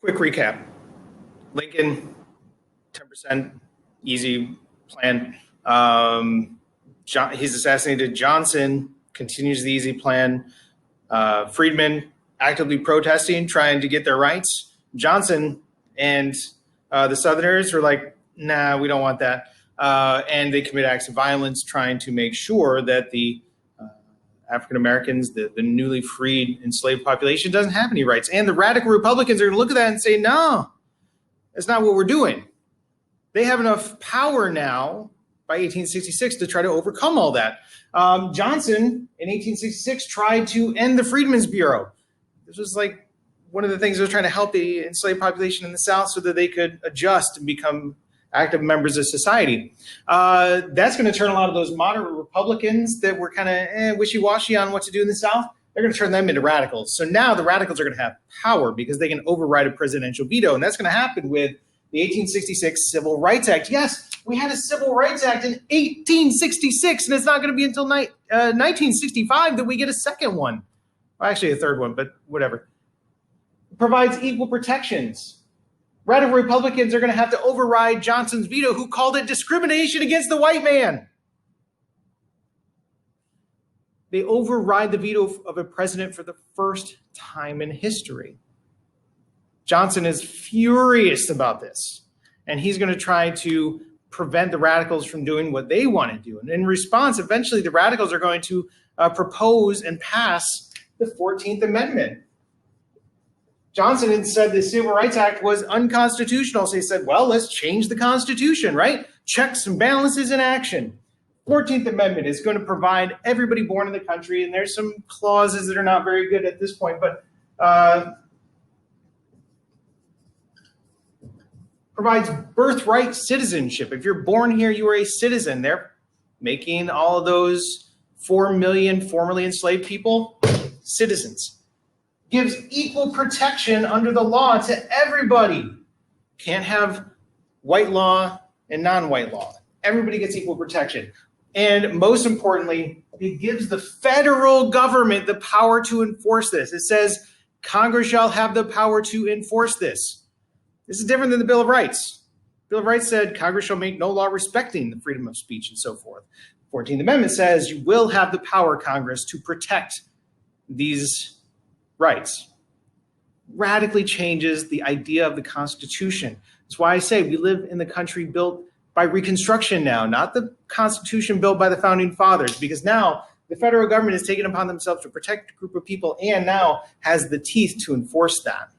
Quick recap. Lincoln, 10%, easy plan. He's assassinated Johnson, continues the easy plan. Friedman, actively protesting, trying to get their rights. Johnson and the Southerners were like, nah, we don't want that. And they commit acts of violence trying to make sure that the African Americans, the newly freed enslaved population, doesn't have any rights. And the radical Republicans are going to look at that and say, no, that's not what we're doing. They have enough power now by 1866 to try to overcome all that. Johnson in 1866 tried to end the Freedmen's Bureau. This was like one of the things that was trying to help the enslaved population in the South so that they could adjust and become active members of society. That's going to turn a lot of those moderate Republicans that were kind of wishy-washy on what to do in the South, they're going to turn them into radicals. So now the radicals are going to have power because they can override a presidential veto. And that's going to happen with the 1866 Civil Rights Act. Yes, we had a Civil Rights Act in 1866, and it's not going to be until 1965 that we get a second one. Well, actually, a third one, but whatever. It provides equal protections. Radical Republicans are going to have to override Johnson's veto, who called it discrimination against the white man. They override the veto of a president for the first time in history. Johnson is furious about this, and he's going to try to prevent the radicals from doing what they want to do. And in response, eventually the radicals are going to propose and pass the 14th Amendment. Johnson had said the Civil Rights Act was unconstitutional. So he said, well, let's change the Constitution, right? Checks and balances in action. 14th Amendment is going to provide everybody born in the country, and there's some clauses that are not very good at this point, but provides birthright citizenship. If you're born here, you are a citizen. They're making all of those 4 million formerly enslaved people citizens. Gives equal protection under the law to everybody. Can't have white law and non-white law. Everybody gets equal protection. And most importantly, it gives the federal government the power to enforce this. It says Congress shall have the power to enforce this. This is different than the Bill of Rights. The Bill of Rights said Congress shall make no law respecting the freedom of speech and so forth. The 14th Amendment says you will have the power, Congress, to protect these rights. Radically changes the idea of the Constitution. That's why I say we live in the country built by Reconstruction now, not the Constitution built by the Founding Fathers, because now the federal government has taken upon themselves to protect a group of people and now has the teeth to enforce that.